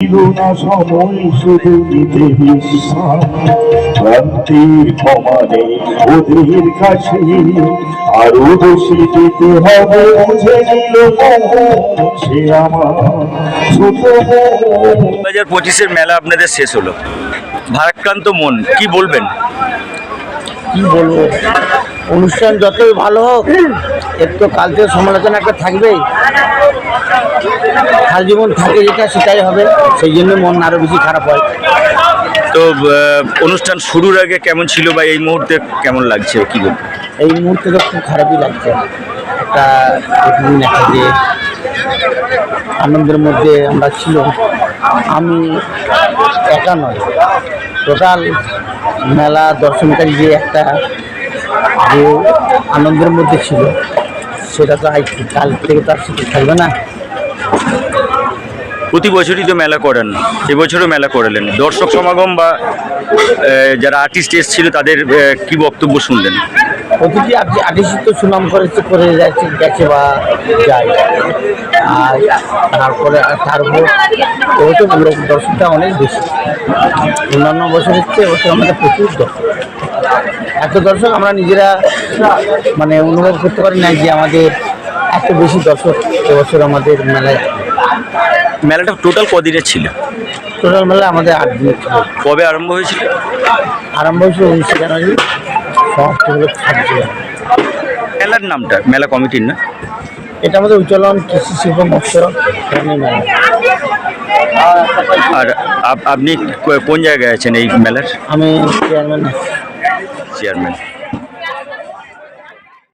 ছিল না সময় শুধু নিতে বিশ্রাম, ক্রান্তির ক্ষমানে ওদের কাছে আরো বেশি দিতে হবে, বুঝে নিল সে আমার ছোট 2025-এর মেলা আপনাদের শেষ হলো, ভারাক্রান্ত মন, কি বলবেন? কি বলবো, অনুষ্ঠান যতই ভালো হোক একটু কালচার সমালোচনা একটা থাকবেই। সারা জীবন থাকে যেটা সেটাই হবে, সেই জন্য মন আরো বেশি খারাপ হয়। তো অনুষ্ঠান শুরুর আগে কেমন ছিল বা এই মুহূর্তে কেমন লাগছে, কি বলবেন? এই মুহূর্তে তো খুব খারাপই লাগছে। একটা প্রতিদিন একটা যে আনন্দের মধ্যে আমরা ছিল, আমি একা নয়, টোটাল মেলা দর্শনকারী যে একটা যে আনন্দের মধ্যে ছিল সেটা তো কাল থেকে তো আর সেটা থাকবে না। প্রতি বছরই তো মেলা করেন, এবছরও মেলা করালেন, দর্শক সমাগম বা যারা আর্টিস্ট এসেছিল তাদের কি বক্তব্য শুনলেন? প্রতিটি আর্টিস্ট তো সুনাম করে গেছে বা যায়, আর তারপরে তার উপর এবছর লোক দর্শকটা অনেক বেশি, অন্যান্য বছরের চেয়ে এবছর আমাদের প্রচুর দর্শক। এত দর্শক আমরা নিজেরা মানে অনুভব করতে পারি না যে আমাদের এত বেশি দর্শক এবছর আমাদের মেলায়। মেলাটা টোটাল কদিনের ছিল? টোটাল মেলা আমাদের 8 দিনের ছিল। কবে আরম্ভ হয়েছিল? আরম্ভ হয়েছিল 19 জানুয়ারি, সমাপ্ত হলো 7 জুলাই। মেলার নামটা, মেলা কমিটির না? এটা আমাদের উচ্চলন কৃষি শিল্প মৎস্য মেলা। আর আপনি কোন জায়গায় আছেন এই মেলার? আমি চেয়ারম্যান। চেয়ারম্যান।